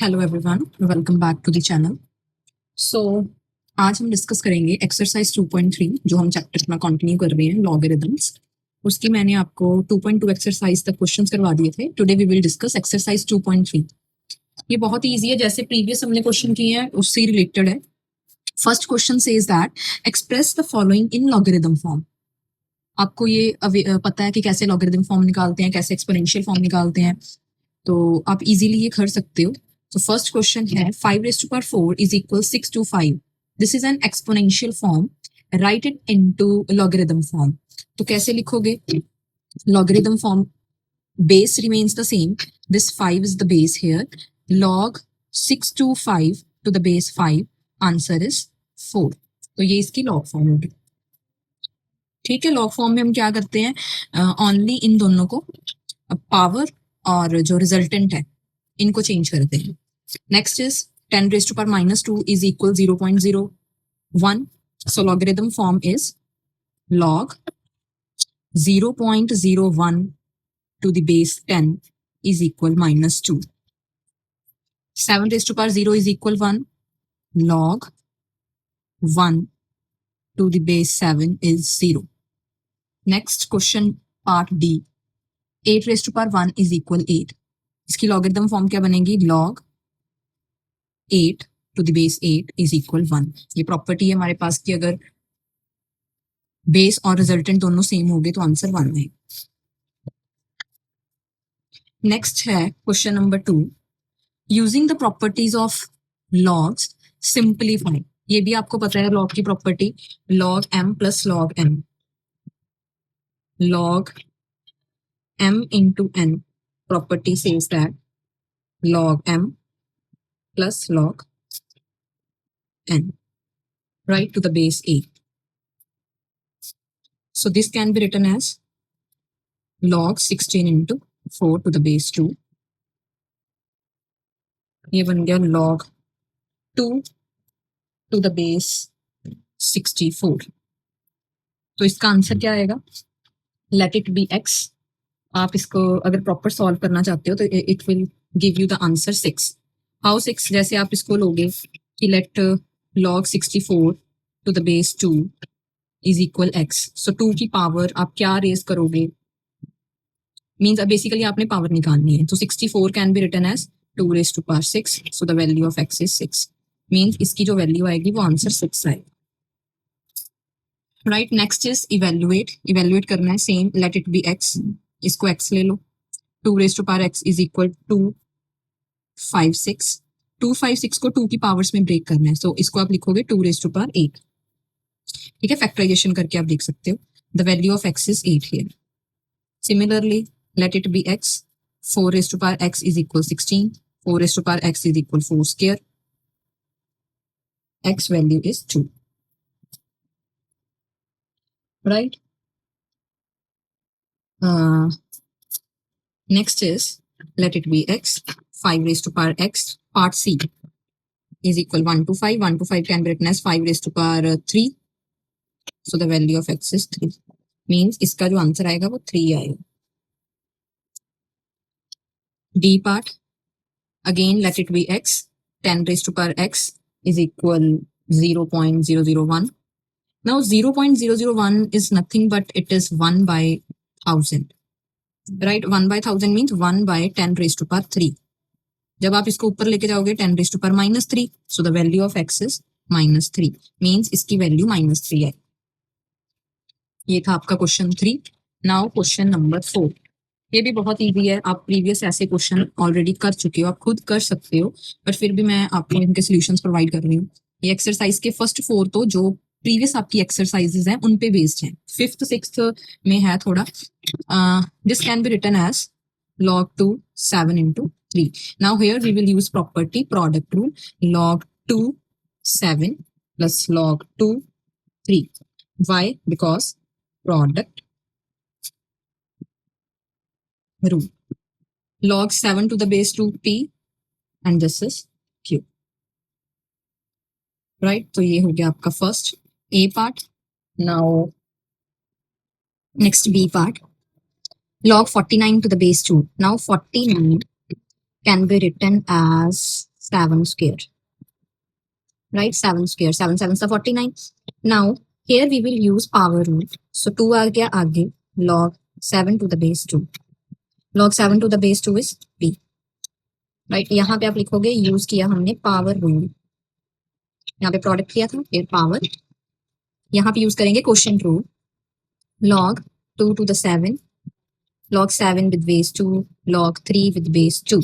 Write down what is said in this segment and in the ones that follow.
Hello everyone, welcome back to the channel. So आज हम discuss करेंगे एक्सरसाइज 2.3 जो हम चैप्टर में कंटिन्यू कर रहे हैं, लॉगरिदम्स। उसकी मैंने आपको 2.2 एक्सरसाइज तक क्वेश्चंस करवा दिए थे। Today we will discuss exercise 2.3। ये बहुत ईजी है, जैसे प्रीवियस हमने क्वेश्चन किए हैं उससे रिलेटेड है। First question says that express the following in logarithm form. आपको ये पता है कि कैसे लॉगरिदम फॉर्म निकालते हैं, कैसे एक्सपोनेंशियल फॉर्म निकालते हैं, तो आप इजीली ये कर सकते हो। तो फर्स्ट क्वेश्चन है 5⁴ is equal 6 to 5. This is an exponential form. Write it into logarithm form. तो कैसे लिखोगे? Logarithm form base remains the same. This 5 is the base here. Log 6 to 5 to the base 5. Answer is 4. तो ये इसकी log form होगी। ठीक है, log form में हम क्या करते हैं? Only इन दोनों को पावर और जो रिजल्टेंट है इनको चेंज करते हैं। Next is 10⁻⁻² is equal 0.01. So logarithm form is log 0.01 to the base 10 is equal -2. 7⁻0 is equal 1. Log 1 to the base 7 is 0. Next question part D. 8⁻1 is equal 8. इसकी logarithm form क्या बनेगी? Log 8 to the base 8 is equal 1. ये property है हमारे पास कि अगर base और resultant दोनों सेम हो गए तो आंसर 1 है। नेक्स्ट है question number 2। Using the properties of logs simplify. ये भी आपको पता है लॉग की property, log m plus log m, log m into n property says that log m plus log n, right, to the base 8. So this can be written as log 16 into 4 to the base 2. ये बन गया log 2 to the base 64. तो इसका answer क्या आएगा? Late it be x. आप इसको अगर प्रॉपर सॉल्व करना चाहते हो तो it will give you the answer 6. How 6? जैसे आप इसको लोगे कि late log 64 to the base 2 is equal x. So 2 की पावर आप क्या रेज करोगे? मीन्स बेसिकली आपने पावर निकालनी है। तो 64 can be written as 2⁻6. So the value of x is 6. Means इसकी जो वैल्यू आएगी वो आंसर 6 आएगा। Right, next is evaluate. Evaluate करना है same, let it be x. इसको x ले लो। 2⁻x is equal 256. 256 को 2 की पावर्स में ब्रेक करना है, सो इसको आप लिखोगे 2⁸8. ठीक है, फैक्टराइजेशन करके आप देख सकते हो। The value of x is 8 here. Similarly let it be x. 4⁻x is equal 16. 4⁻x is equal 4 square. X value is 2. Right? Next is let it be x. 5⁻x. Part C is equal 1 to 5. 1 to 5 can be written as 5⁻3. So the value of x is 3. Means इसका जो answer आएगा वो 3 आएगा। D part, again let it be x. 10⁻x is equal 0.001. Now 0.001 is nothing but it is 1 by 1000. Right? 1 by 1000 means 1 by 10⁻3. जब आप इसको ऊपर लेके जाओगे 10⁻3, so the value of x is -3. Means इसकी वैल्यू -3 है। ये था आपका क्वेश्चन 3। Now question number 4। ये भी बहुत इजी है, आप प्रीवियस ऐसे क्वेश्चन ऑलरेडी कर चुके हो, आप खुद कर सकते हो, बट फिर भी मैं आपको इनके सॉल्यूशंस प्रोवाइड कर रही हूँ। ये एक्सरसाइज के फर्स्ट 4 तो जो प्रीवियस आपकी एक्सरसाइजेज हैं उन पे बेस्ड हैं। 5th 6th में है थोड़ा। This can be written as log 2 7 into 3. Now here we will use property product rule. Log 2 7 plus log 2 3. Why? Because product rule. Log 7 to the base 2 p and this is q. Right? तो ये हो गया आपका first A part. Now next B part. Log 49 to the base 2. Now 49 can be written as 7 square, right? 7 square, 7 7 is 49. Now here we will use power rule. So 2 आ गया आगे, log 7 to the base 2. log 7 to the base 2 is p, right? यहाँ पे आप लिखोगे use किया हमने power rule, यहाँ पे प्रोडक्ट किया था, फिर पावर, यहाँ पे यूज करेंगे quotient rule, log 2 to the 7, log 7 with base 2, log 3 with base 2.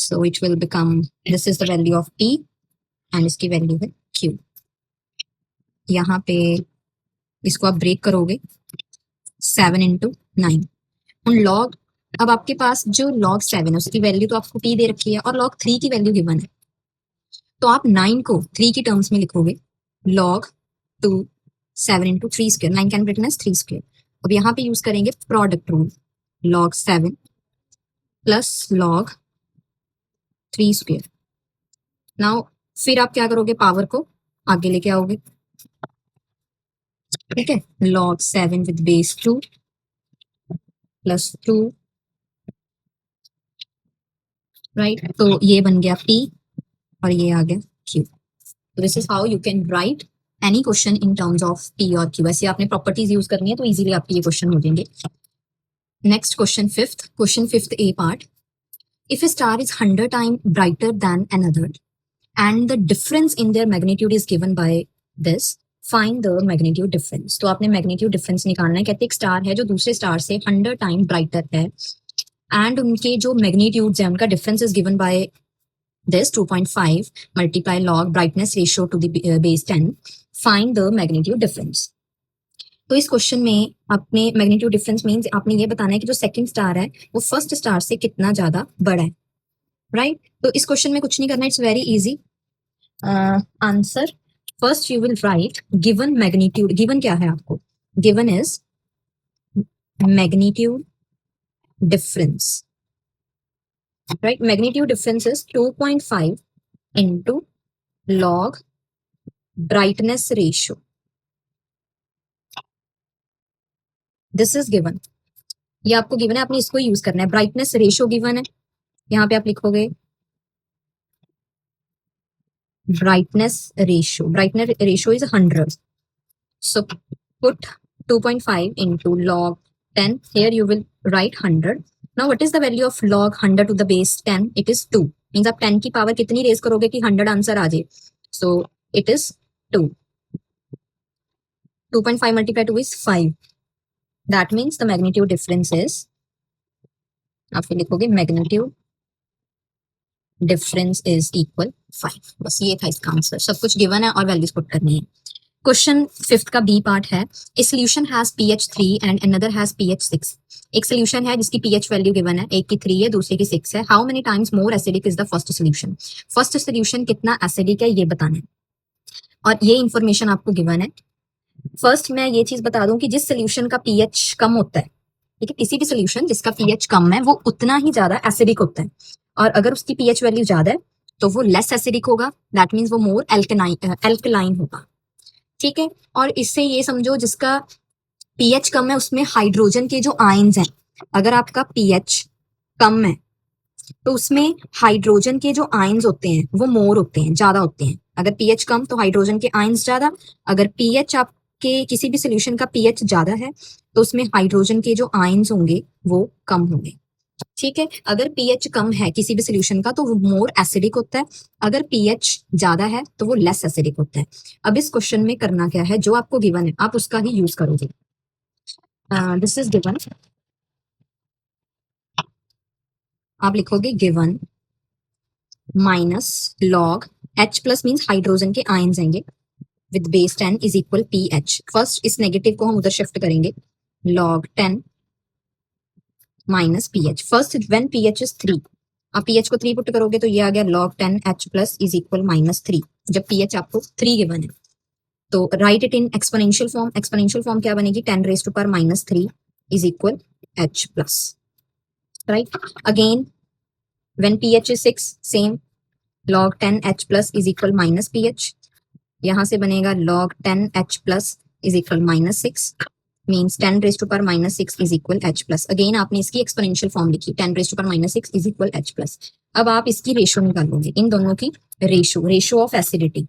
So it will become, this is the value of p and इसकी वैल्यू है q. यहाँ पे इसको आप ब्रेक करोगे 7 into 9 उन log, अब आपके पास जो log 7 है उसकी वैल्यू तो आपको p दे रखी है और log 3 की वैल्यू गिवन है, तो आप 9 को 3 की टर्म्स में लिखोगे log 2 7 into 3 square, 9 can be written as 3 square. अब यहाँ पे यूज करेंगे product rule, log 7 plus log 3 square. Now फिर आप क्या करोगे, पावर को आगे लेके आओगे, ठीक है, log 7 with base 2 plus 2, right? तो ये बन गया p और ये आ गया q. तो this is how you can write any question in terms of p और q. ऐसे आपने प्रॉपर्टीज यूज करनी है तो इजीली आपके ये क्वेश्चन हो जाएंगे. Next question fifth A part. If a star is 100 times brighter than another and the difference in their magnitude is given by this, find the magnitude difference. तो आपने magnitude difference निकालना है. कहते हैं एक स्टार है जो दूसरे स्टार से 100 टाइम ब्राइटर है एंड उनके जो मैग्नीट्यूड्स है उनका difference is given by this 2.5 multiply log brightness ratio to the base 10. Find the magnitude difference. तो इस क्वेश्चन में आपने मैग्नीट्यूड डिफरेंस मींस आपने ये बताना है कि जो सेकंड स्टार है वो फर्स्ट स्टार से कितना ज्यादा बड़ा है, राइट? तो इस क्वेश्चन में कुछ नहीं करना, it's very easy. Answer first you will write given magnitude. Given क्या है आपको? Given is magnitude difference, right? Magnitude difference is 2.5 into log brightness ratio. This is given. ये आपको गिवन है, आपने इसको यूज करना है. ब्राइटनेस रेशियो गिवन है, यहाँ पे आप लिखोगे brightness ratio is 100. So put 2.5 into log 10. Here you will write 100. Now what is the value of log 100 to the base 10? It is 2. Means आप 10 की पावर कितनी रेज करोगे कि 100 आंसर आ जाए? So it is 2. 2.5 multiplied 2 is 5. That means the magnitude difference is, आप फिर लिखोगे magnitude difference is equal 5. बस ये था इसका आंसर. सब कुछ गिवन है और वैल्यूज पुट करनी है. क्वेश्चन फिफ्थ का बी पार्ट है. A solution has pH 3 and another has pH 6. एक सोल्यूशन है जिसकी pH वैल्यू गिवन है, एक की 3 है दूसरे की 6 है. How many times more acidic is the first solution. First solution कितना एसिडिक है ये बताना है और ये इंफॉर्मेशन आपको गिवन है. फर्स्ट मैं ये चीज बता दूं कि जिस सोल्यूशन का pH कम होता है, ठीक है, किसी भी सोल्यूशन जिसका pH कम है वो उतना ही ज्यादा एसिडिक होता है, और अगर उसकी pH वैल्यू ज्यादा है तो वो लेस एसिडिक होगा. दैट मीन्स वो मोर एल्कलाइन होगा, ठीक है. और इससे ये समझो जिसका pH कम है उसमें हाइड्रोजन के जो आयंस हैं, अगर आपका pH कम है तो उसमें हाइड्रोजन के जो आयंस होते हैं वो मोर होते हैं, ज्यादा होते हैं. अगर pH कम तो हाइड्रोजन के आयंस ज्यादा. अगर pH आपके किसी भी सोल्यूशन का pH ज्यादा है तो उसमें हाइड्रोजन के जो आयंस होंगे वो कम होंगे, ठीक है. अगर pH कम है किसी भी सोल्यूशन का तो वो मोर एसिडिक होता है, अगर pH ज्यादा है तो वो लेस एसिडिक होता है. अब इस क्वेश्चन में करना क्या है, जो आपको गिवन है आप उसका ही यूज करोगे. दिस इज गिवन, आप लिखोगे given minus log H plus means hydrogen के आयंस आएंगे with base 10 is equal pH. First इस नेगेटिव को हम उधर शिफ्ट करेंगे, log 10 minus pH. First when pH is 3, आप pH को 3 पुट करोगे तो ये आ गया log 10 H plus is equal minus 3. जब pH आपको 3 गिवन है तो write it in exponential form. Exponential form क्या बनेगी? 10 raised to power minus 3 is equal H plus, right. Again when pH is 6, same log 10 H plus is equal minus pH. यहां से बनेगा log 10 H plus is equal minus 6. Means 10 raise to power minus 6 is equal h plus. Again आपने इसकी exponential form लिखी, 10 raise to power minus 6 is equal h plus. अब आप इसकी ratio निकालोगे, इन दोनों की ratio of acidity,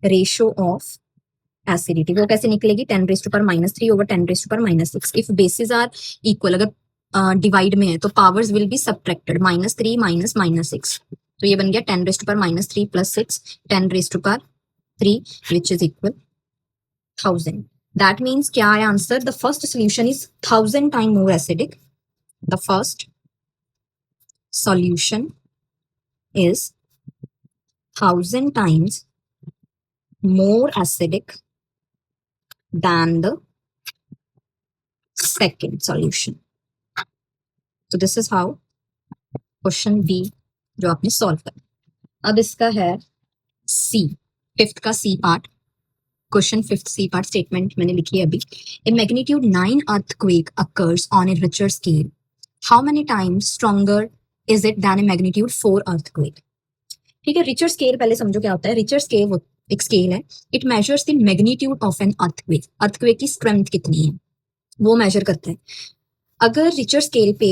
ratio of acidity वो कैसे निकलेगी, 10 raise to power minus 3 over 10 raise to power minus 6। If basis are equal, अगर डिवाइड में है तो powers will be subtracted, minus 3 minus minus 6, तो ये बन गया 10 raise to power minus 3 plus 6, 10 raise to power 3 which is equal 1000। That means क्या है answer, the first solution is 1000 time more acidic, the first solution is 1000 times more acidic than the second solution. So this is how question B जो आपने solve कर। अब इसका है C, fifth का C part, question fifth C part statement मैंने लिखी है अभी। ए magnitude 9 earthquake occurs on a richter scale. How many times stronger is it than a magnitude 4 earthquake? ठीक है, रिचर स्केल पहले समझो क्या होता है। रिचर स्केल वो एक स्केल है, it measures the magnitude of an earthquake, earthquake की स्ट्रेंथ कितनी है वो मेजर करता है। अगर रिचर स्केल पे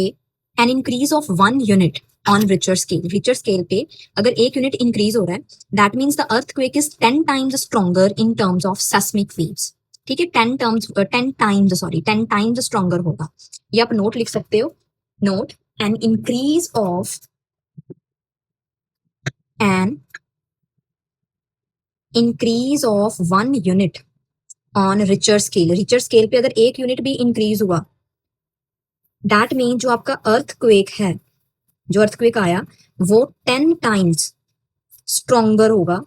an increase of 1 unit on Richter scale पे अगर 1 यूनिट इंक्रीज हो रहा है, that means the earthquake is 10 times stronger in terms of seismic waves. ठीक है, 10 टाइम्स स्ट्रॉन्गर होगा। ये आप नोट लिख सकते हो, note an increase of an increase of 1 unit on richer scale, Richter scale पे अगर 1 यूनिट भी इंक्रीज हुआ, दैट मीन जो आपका अर्थक्वेक है, जो अर्थक्वेक आया वो 10 टाइम्स स्ट्रॉन्गर होगा,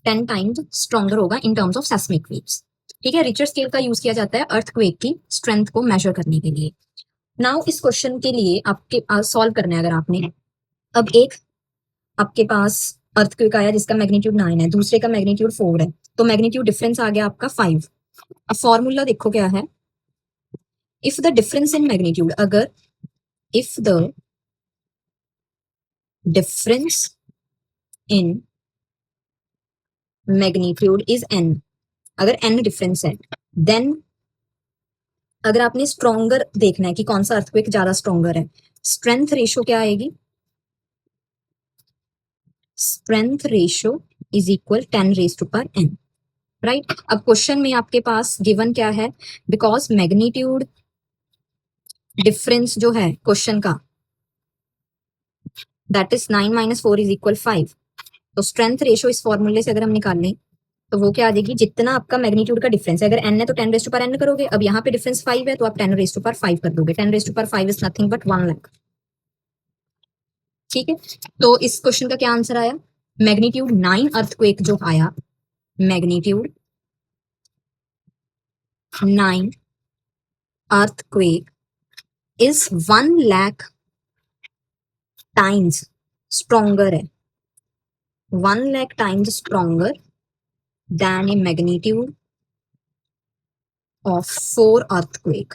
10 टाइम्स स्ट्रॉन्गर होगा in terms of seismic waves. ठीक है, रिचर स्केल का यूज किया जाता है अर्थक्वेक की स्ट्रेंथ को मेजर करने के लिए। नाउ इस क्वेश्चन के लिए आपके सॉल्व करना है, अगर आपने अब एक आपके पास अर्थक्वेक आया जिसका मैग्नीट्यूड 9 है, दूसरे का मैग्नीट्यूड 4 है, तो मैग्नीट्यूड डिफरेंस आ गया आपका 5। अब फॉर्मूला देखो क्या है, if the difference in magnitude, अगर if the difference in magnitude is n, अगर n डिफरेंस है, देन अगर आपने स्ट्रॉन्गर देखना है कि कौन सा अर्थक्वेक ज्यादा स्ट्रॉन्गर है, स्ट्रेंथ रेशो क्या आएगी, strength ratio is equal 10 raise to power n, right. अब क्वेश्चन में आपके पास गिवन क्या है, बिकॉज मैग्नीट्यूड डिफरेंस जो है क्वेश्चन का that is 9 minus 4 is equal 5, तो स्ट्रेंथ रेशो इस फॉर्मूले से अगर हम निकाल लें तो वो क्या आ जाएगी, जितना आपका मैग्नीट्यूड का डिफरेंस है, अगर n है तो 10 रेज टू पावर n करोगे, अब यहाँ पे डिफरेंस 5 है तो आप 10 रेज टू पावर 5 कर दोगे, 10 raise to power 5 is nothing but 1 lakh. ठीक है, तो इस क्वेश्चन का क्या आंसर आया, मैग्नीट्यूड 9 अर्थक्वेक जो आया, magnitude 9 earthquake is 1 lakh times stronger है, 1 lakh times stronger than a magnitude of 4 earthquake।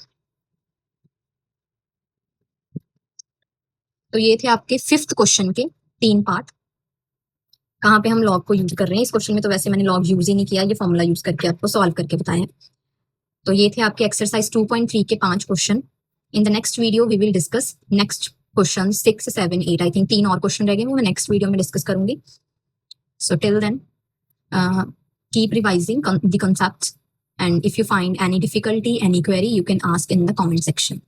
तो ये थे आपके फिफ्थ क्वेश्चन के 3 पार्ट। कहाँ पे हम लॉग को यूज कर रहे हैं, इस क्वेश्चन में तो वैसे मैंने लॉग यूज ही नहीं किया, ये फॉर्मूला यूज करके आपको सॉल्व करके बताया। तो ये थे आपके एक्सरसाइज 2.3 के 5 question. In the next video we will discuss next question 6, 7, 8, I think 3 और क्वेश्चन रह गए, वो मैं नेक्स्ट वीडियो में डिस्कस करूंगी। So till then keep revising the concepts, and if you find any difficulty, any query, you can ask in the comment section.